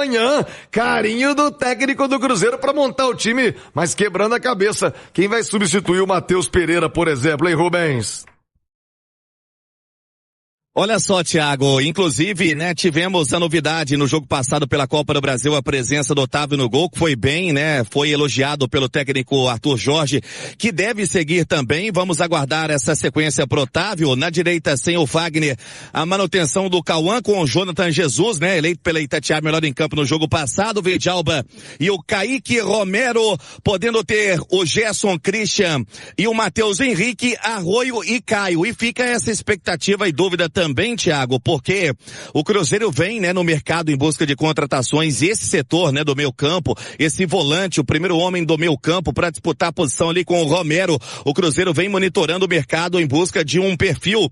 Amanhã, carinho do técnico do Cruzeiro para montar o time, mas quebrando a cabeça. Quem vai substituir o Matheus Pereira, por exemplo, hein, Rubens? Olha só, Thiago, inclusive, né, tivemos a novidade no jogo passado pela Copa do Brasil, a presença do Otávio no gol, que foi bem, né, foi elogiado pelo técnico Arthur Jorge, que deve seguir também. Vamos aguardar essa sequência pro Otávio. Na direita, sem o Fagner, a manutenção do Cauã com o Jonathan Jesus, né, eleito pela Itatiaia melhor em campo no jogo passado, o Vidalba e o Kaique Romero, podendo ter o Gerson Christian e o Matheus Henrique, Arroio e Caio. E fica essa expectativa e dúvida também, Thiago, porque o Cruzeiro vem, né, no mercado em busca de contratações, e esse setor, né, do meio campo, esse volante, o primeiro homem do meio campo para disputar a posição ali com o Romero, o Cruzeiro vem monitorando o mercado em busca de um perfil,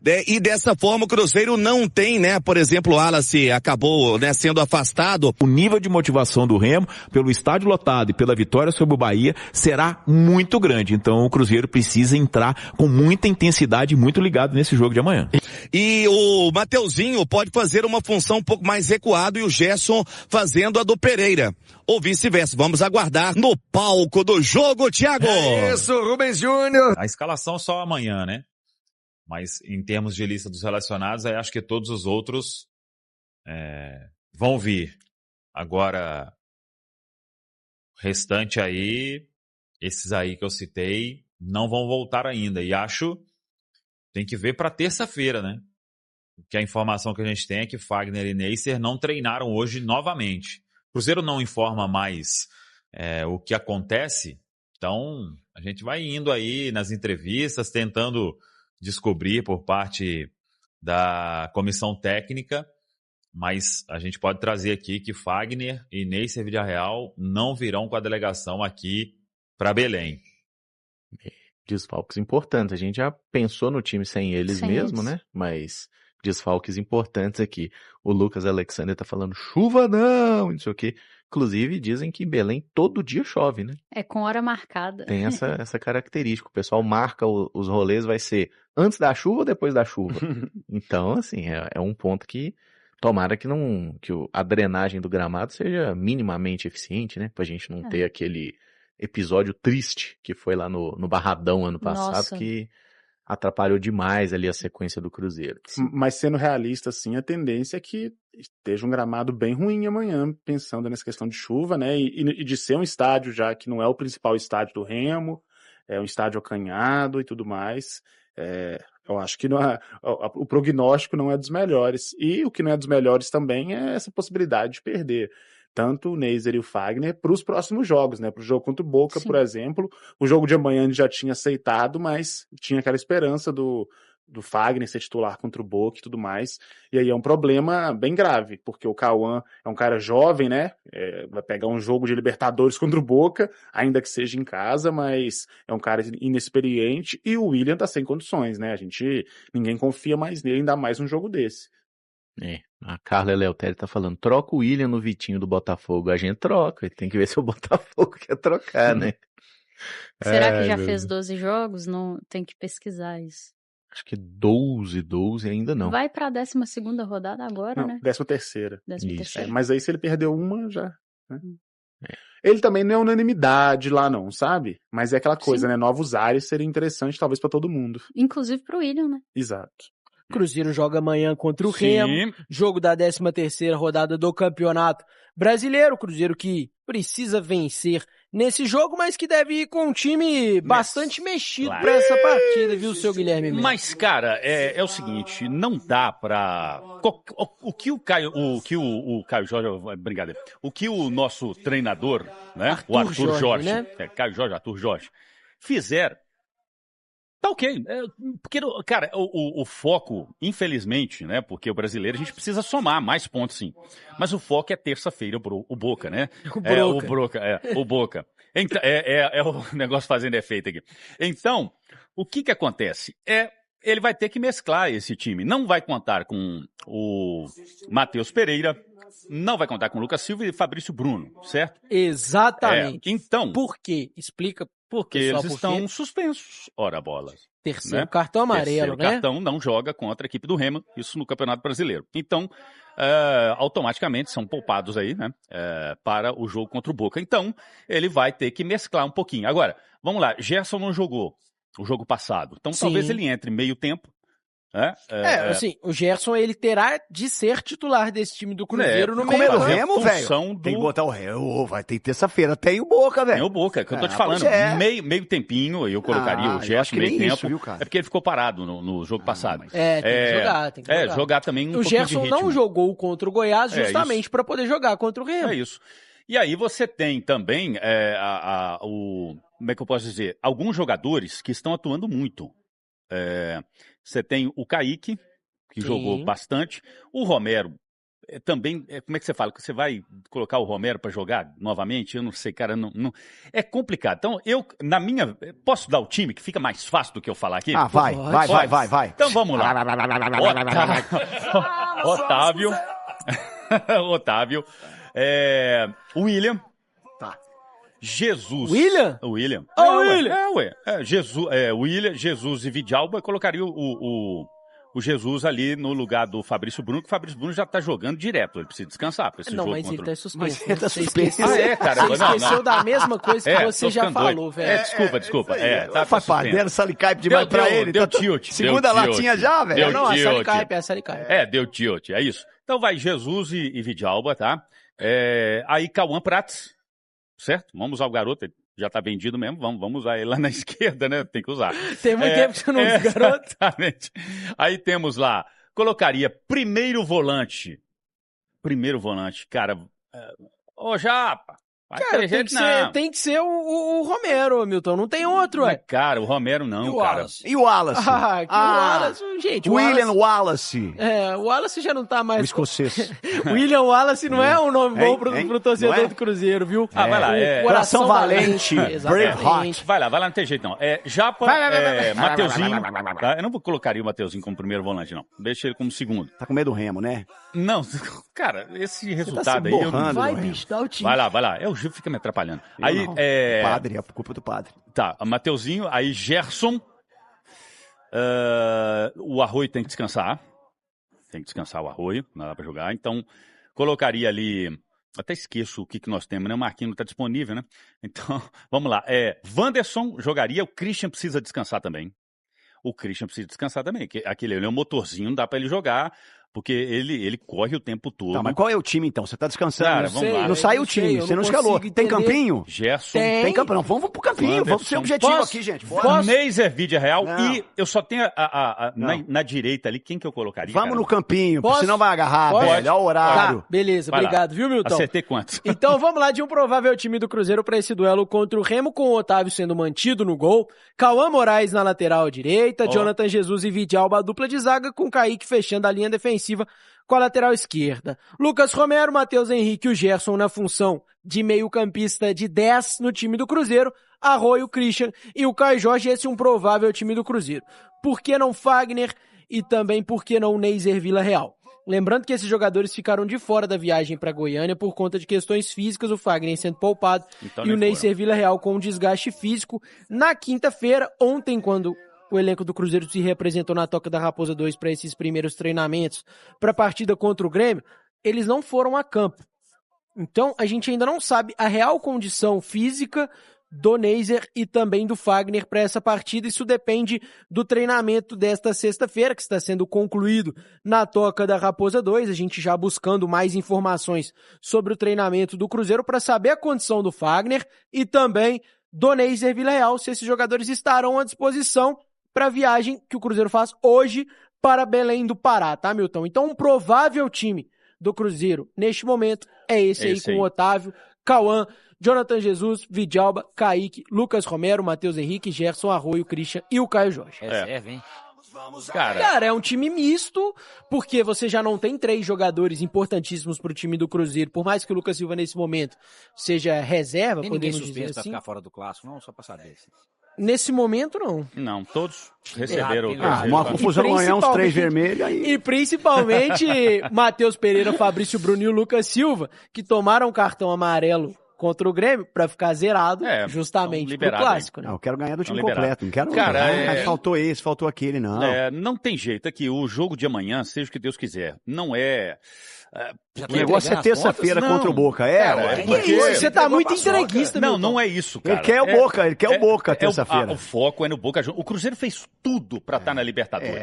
né, e dessa forma o Cruzeiro não tem, né, por exemplo, o Wallace acabou, né, sendo afastado. O nível de motivação do Remo, pelo estádio lotado e pela vitória sobre o Bahia, será muito grande. Então o Cruzeiro precisa entrar com muita intensidade e muito ligado nesse jogo de amanhã. E o Mateuzinho pode fazer uma função um pouco mais recuada e o Gerson fazendo a do Pereira. Ou vice-versa. Vamos aguardar no palco do jogo, Thiago. É isso, Rubens Júnior. A escalação só amanhã, né? Mas em termos de lista dos relacionados, aí acho que todos os outros vão vir. Agora, o restante aí, esses aí que eu citei, não vão voltar ainda. E acho... Tem que ver para terça-feira, né? Porque a informação que a gente tem é que Fagner e Neisser não treinaram hoje novamente. O Cruzeiro não informa mais o que acontece, então a gente vai indo aí nas entrevistas, tentando descobrir por parte da comissão técnica, mas a gente pode trazer aqui que Fagner e Neisser Villarreal não virão com a delegação aqui para Belém. Desfalques importantes. A gente já pensou no time sem eles mesmo, né? Mas desfalques importantes aqui. O Lucas Alexander tá falando chuva não sei o quê. Inclusive dizem que em Belém todo dia chove, né? É com hora marcada. Tem essa característica. O pessoal marca os rolês, vai ser antes da chuva ou depois da chuva. Então, assim, é um ponto que tomara que a drenagem do gramado seja minimamente eficiente, né? Pra gente não ter aquele episódio triste que foi lá no Barradão ano passado. Nossa. Que atrapalhou demais ali a sequência do Cruzeiro. Mas sendo realista, assim, a tendência é que esteja um gramado bem ruim amanhã, pensando nessa questão de chuva, né, e de ser um estádio já que não é o principal estádio do Remo, é um estádio acanhado e tudo mais. Eu acho que o prognóstico não é dos melhores, e o que não é dos melhores também é essa possibilidade de perder tanto o Neisser e o Fagner para os próximos jogos, né? Para o jogo contra o Boca, por exemplo. O jogo de amanhã ele já tinha aceitado, mas tinha aquela esperança do Fagner ser titular contra o Boca e tudo mais. E aí é um problema bem grave, porque o Cauã é um cara jovem, né? Vai pegar um jogo de Libertadores contra o Boca, ainda que seja em casa, mas é um cara inexperiente, e o William tá sem condições, né? Ninguém confia mais nele, ainda mais num jogo desse. A Carla Eleutério tá falando, troca o William no Vitinho do Botafogo. A gente troca, tem que ver se o Botafogo quer trocar, né? Será que já fez 12 jogos? Não, tem que pesquisar isso. Acho que 12 ainda não. Vai pra 12ª rodada agora, não, né? 13ª. Mas aí se ele perdeu uma, já... Né? Ele também não é unanimidade lá não, sabe? Mas é aquela coisa, né? Novos ares seria interessante talvez pra todo mundo. Inclusive pro William, né? Exato. Cruzeiro joga amanhã contra o Remo, jogo da 13ª rodada do Campeonato Brasileiro. Cruzeiro que precisa vencer nesse jogo, mas que deve ir com um time bastante mexido pra essa partida, viu, seu Guilherme? Mas, cara, é o seguinte, não dá pra... O que o Caio Jorge... Brincadeira. O que o nosso treinador, né? O Arthur Jorge, né? Caio Jorge, Arthur Jorge, fizeram. Tá ok, porque, cara, o foco, infelizmente, né, porque o brasileiro a gente precisa somar mais pontos, sim, mas o foco é terça-feira o Boca, né? O Boca. Então, o negócio fazendo efeito aqui. Então, o que acontece? Ele vai ter que mesclar esse time, não vai contar com o Matheus Pereira, não vai contar com o Lucas Silva e Fabrício Bruno, certo? Exatamente. Então... Por quê? Explica Porque eles estão suspensos, ora bolas. Terceiro cartão amarelo, né? Cartão não joga contra a equipe do Remo, isso no Campeonato Brasileiro. Então, automaticamente são poupados aí, né? Para o jogo contra o Boca. Então, ele vai ter que mesclar um pouquinho. Agora, vamos lá, Gerson não jogou o jogo passado. Então, talvez ele entre meio tempo. Assim, o Gerson, ele terá de ser titular desse time do Cruzeiro no meio. Como é do Remo, velho? Tem que botar o Remo. Vai ter terça-feira. Tem o Boca, velho. Tem o Boca, que eu tô te falando. Meio tempinho, eu colocaria o Gerson meio tempo. Isso, viu, cara? É porque ele ficou parado no jogo passado. Tem que jogar, tem que jogar. Jogar também um pouquinho de ritmo. O Gerson não jogou contra o Goiás justamente para poder jogar contra o Remo. É isso. E aí você tem também, como é que eu posso dizer? Alguns jogadores que estão atuando muito. Você tem o Kaique, que jogou bastante. O Romero também, como é que você fala? Você vai colocar o Romero para jogar novamente? Eu não sei, cara, não. É complicado. Então, posso dar o time que fica mais fácil do que eu falar aqui? Vai. Então vamos lá. Otávio. William. Jesus. William? William. William, Jesus e Vidalba. Colocaria o Jesus ali no lugar do Fabrício Bruno, que o Fabrício Bruno já tá jogando direto. Ele precisa descansar pra esse jogo. Mas ele tá suspenso. Ele tá suspenso. Cara. Você esqueceu da mesma coisa que você já falou, velho. Desculpa. Faz parte, deram Salicaipe demais pra ele. Deu tilt. Segunda latinha já, velho? Não, a Salicaipe, deu tilt, é isso. Então vai Jesus e Vidalba, tá? Aí Cauã Prats. Certo? Vamos usar o garoto, ele já tá vendido mesmo, vamos usar ele lá na esquerda, né? Tem que usar. Tem muito tempo que você não usa o garoto. Exatamente. Aí temos lá, colocaria primeiro volante, cara, Japa. Cara, tem que ser o Romero, Milton, não tem outro, ué. Cara, o Romero não, cara. E o Wallace? O Wallace, gente. William Wallace. O Wallace já não tá mais... O escocês. William Wallace não é um nome bom pro torcedor do Cruzeiro, viu? Vai lá. Coração Valente, Braveheart. Vai lá, não tem jeito não. Japa, Mateuzinho. Tá? Eu não colocaria o Mateuzinho como primeiro volante, não. Deixa ele como segundo. Tá com medo do Remo, né? Não, cara, esse resultado aí... Vai, bicho, dá o time. Vai lá. O Gil fica me atrapalhando. Aí, Padre, é a culpa do padre. Tá, Mateuzinho, aí Gerson. O Arroio tem que descansar. Tem que descansar o Arroio, não dá pra jogar. Então, colocaria ali... Até esqueço o que nós temos, né? O Marquinhos não tá disponível, né? Então, vamos lá. Wanderson jogaria, o Christian precisa descansar também. Aquele é um motorzinho, não dá pra ele jogar... Porque ele corre o tempo todo. Tá, mas qual é o time, então? Você tá descansando? Cara, vamos lá. Não sai o time, você não escalou. Tem campinho? Gerson. Tem campinho. Não, vamos pro campinho. Vamos ser objetivo aqui, gente. Neiser, Vídea Real. Não. E eu só tenho na direita ali, quem que eu colocaria? Vamos no campinho, senão vai agarrar, velho. Olha o horário. Tá, beleza, obrigado, viu, Milton? Acertei quantos? Então vamos lá de um provável time do Cruzeiro para esse duelo contra o Remo, com o Otávio sendo mantido no gol, Cauã Moraes na lateral direita, Jonathan Jesus e Vidalba, a dupla de zaga, com Kaique fechando a linha defensiva com a lateral esquerda. Lucas Romero, Matheus Henrique e o Gerson na função de meio-campista de 10 no time do Cruzeiro, Arroio, Christian e o Caio Jorge, esse é um provável time do Cruzeiro. Por que não Fagner e também por que não Neiser Villarreal? Lembrando que esses jogadores ficaram de fora da viagem para Goiânia por conta de questões físicas, o Fagner sendo poupado e o Neiser Villarreal com um desgaste físico. Na quinta-feira, ontem, quando o elenco do Cruzeiro se representou na Toca da Raposa 2 para esses primeiros treinamentos para a partida contra o Grêmio, eles não foram a campo. Então, a gente ainda não sabe a real condição física do Neiser e também do Fagner para essa partida. Isso depende do treinamento desta sexta-feira, que está sendo concluído na Toca da Raposa 2. A gente já buscando mais informações sobre o treinamento do Cruzeiro para saber a condição do Fagner e também do Neiser Villarreal, se esses jogadores estarão à disposição para a viagem que o Cruzeiro faz hoje para Belém do Pará, tá, Milton? Então, um provável time do Cruzeiro, neste momento, é esse aí, com o Otávio, Cauã, Jonathan Jesus, Vidalba, Kaique, Lucas Romero, Matheus Henrique, Gerson, Arroio, Christian e o Caio Jorge. Reserva, hein? Cara, é um time misto, porque você já não tem 3 jogadores importantíssimos pro time do Cruzeiro, por mais que o Lucas Silva, nesse momento, seja reserva, tem podemos dizer assim. Pra ficar fora do clássico, não? Só pra saber. Nesse momento, não. Não, todos receberam. Uma confusão amanhã, uns 3 vermelhos aí. E principalmente Matheus Pereira, Fabrício Bruno e o Lucas Silva, que tomaram cartão amarelo contra o Grêmio pra ficar zerado, justamente pro Clássico, né? Não, eu quero ganhar do time completo, não quero faltou esse, faltou aquele, não. Não tem jeito aqui, o jogo de amanhã, seja o que Deus quiser, não é... O negócio é terça-feira contra o Boca. Você tá muito entreguista, não é isso, cara. Ele quer o Boca terça-feira. O foco é no Boca Juniors. O Cruzeiro fez tudo pra estar na Libertadores.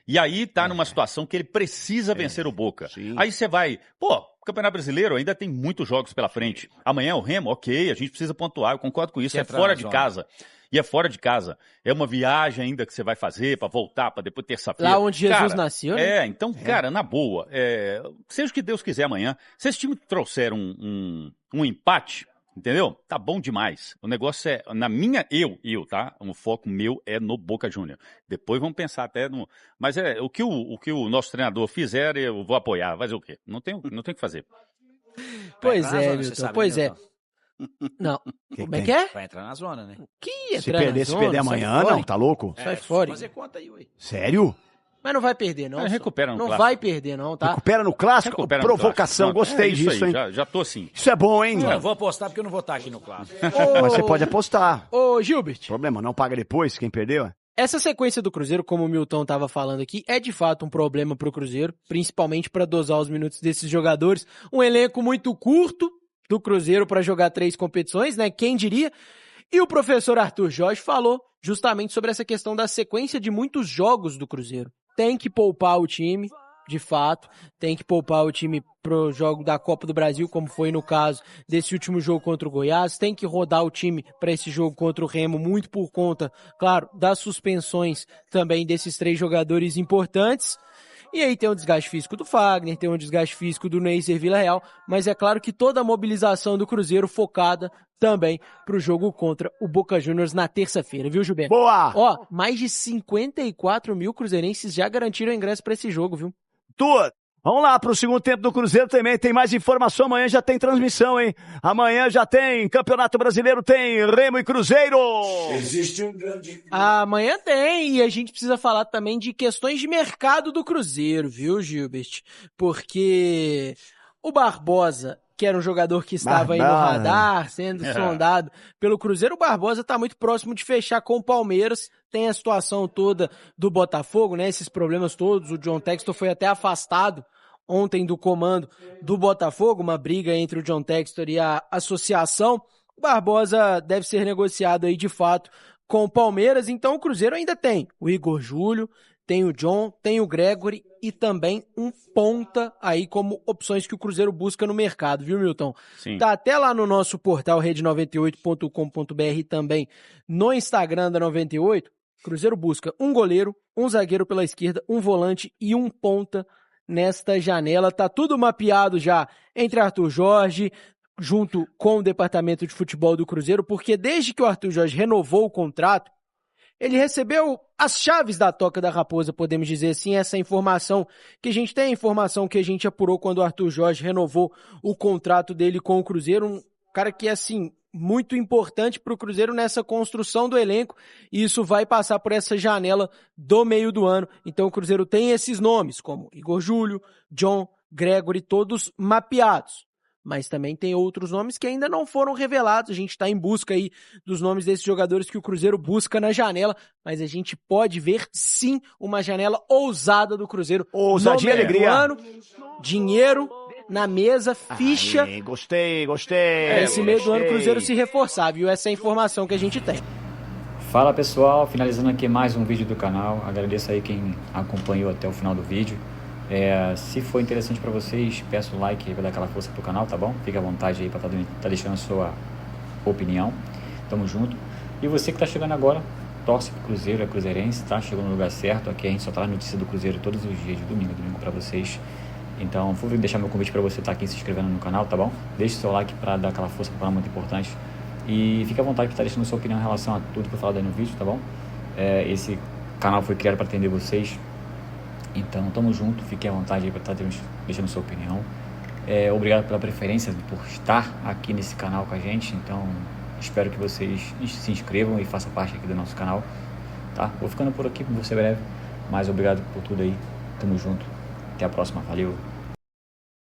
E aí tá numa situação que ele precisa vencer o Boca. Sim. Aí você vai, o Campeonato Brasileiro ainda tem muitos jogos pela frente. Amanhã é o Remo, ok, a gente precisa pontuar, eu concordo com isso, é fora de casa. E é fora de casa. É uma viagem ainda que você vai fazer pra voltar, pra depois terça-feira. Lá onde Jesus nasceu, né? Então, cara, na boa, seja o que Deus quiser amanhã, se esse time trouxer um empate, entendeu? Tá bom demais. O negócio é, tá? O foco meu é no Boca Juniors. Depois vamos pensar até no... Mas o que o nosso treinador fizer, eu vou apoiar. Vai fazer o quê? Não tem o que fazer. Pois é, Milton, pois é. Não. Como é que é? Vai entrar na zona, né? Se perder amanhã, não, tá louco? Sai fora. Fazer conta aí, ué. Sério? Mas não vai perder, não. Recupera no Clássico. Não vai perder, não, tá? Recupera no Clássico? Provocação, gostei disso, hein? Já tô assim. Isso é bom, hein? Eu vou apostar porque eu não vou estar aqui no Clássico. Mas você pode apostar. Ô, Gilbert. Problema, não paga depois, quem perdeu? Essa sequência do Cruzeiro, como o Milton estava falando aqui, é de fato um problema pro Cruzeiro, principalmente para dosar os minutos desses jogadores. Um elenco muito curto do Cruzeiro para jogar 3 competições, né? Quem diria? E o professor Arthur Jorge falou justamente sobre essa questão da sequência de muitos jogos do Cruzeiro. Tem que poupar o time, de fato, tem que poupar o time pro jogo da Copa do Brasil, como foi no caso desse último jogo contra o Goiás, tem que rodar o time para esse jogo contra o Remo, muito por conta, claro, das suspensões também desses 3 jogadores importantes. E aí tem o desgaste físico do Fagner, tem o desgaste físico do Neisser Villarreal, mas é claro que toda a mobilização do Cruzeiro focada também pro jogo contra o Boca Juniors na terça-feira, viu, Gilberto? Boa! Mais de 54 mil cruzeirenses já garantiram ingresso para esse jogo, viu? Tudo! Vamos lá pro segundo tempo do Cruzeiro também, tem mais informação, amanhã já tem transmissão, hein? Amanhã já tem Campeonato Brasileiro, tem Remo e Cruzeiro! Existe um grande... Amanhã tem, e a gente precisa falar também de questões de mercado do Cruzeiro, viu, Gilbert? Porque o Barbosa, que era um jogador que estava aí no radar, sendo sondado pelo Cruzeiro, o Barbosa tá muito próximo de fechar com o Palmeiras, tem a situação toda do Botafogo, né, esses problemas todos, o John Textor foi até afastado ontem do comando do Botafogo, uma briga entre o John Textor e a associação. O Barbosa deve ser negociado aí de fato com o Palmeiras, então o Cruzeiro ainda tem o Igor Júlio, tem o John, tem o Gregory e também um ponta aí como opções que o Cruzeiro busca no mercado, viu, Milton? Sim. Tá até lá no nosso portal rede98.com.br também no Instagram da 98, o Cruzeiro busca um goleiro, um zagueiro pela esquerda, um volante e um ponta nesta janela. Tá tudo mapeado já entre Arthur Jorge, junto com o departamento de futebol do Cruzeiro, porque desde que o Arthur Jorge renovou o contrato, ele recebeu as chaves da Toca da Raposa, podemos dizer assim, essa informação que a gente tem, a informação que a gente apurou quando o Arthur Jorge renovou o contrato dele com o Cruzeiro, um cara que é, assim, muito importante para o Cruzeiro nessa construção do elenco, e isso vai passar por essa janela do meio do ano. Então o Cruzeiro tem esses nomes, como Igor Júlio, John, Gregory, todos mapeados. Mas também tem outros nomes que ainda não foram revelados. A gente está em busca aí dos nomes desses jogadores que o Cruzeiro busca na janela, mas a gente pode ver sim uma janela ousada do Cruzeiro. Ousadia e alegria. Ano, dinheiro na mesa, ficha. Ai, gostei. Esse meio do ano o Cruzeiro se reforçar, viu? Essa é a informação que a gente tem. Fala pessoal, finalizando aqui mais um vídeo do canal. Agradeço aí quem acompanhou até o final do vídeo. Se for interessante para vocês, peço o like para dar aquela força pro canal, tá bom? Fica à vontade aí para tá deixando a sua opinião. Tamo junto. E você que tá chegando agora, torce pro Cruzeiro, é cruzeirense, tá? Chegou no lugar certo. Aqui a gente só traz notícia do Cruzeiro todos os dias, de domingo a domingo para vocês. Então, vou deixar meu convite para você estar aqui se inscrevendo no canal, tá bom? Deixe seu like para dar aquela força pro canal, muito importante. E fica à vontade para estar deixando sua opinião em relação a tudo que eu falar aí no vídeo, tá bom? Esse canal foi criado para atender vocês. Então, tamo junto, fique à vontade aí para estar deixando sua opinião. Obrigado pela preferência, por estar aqui nesse canal com a gente. Então, espero que vocês se inscrevam e façam parte aqui do nosso canal, tá? Vou ficando por aqui, vou ser breve, mas obrigado por tudo aí. Tamo junto, até a próxima, valeu!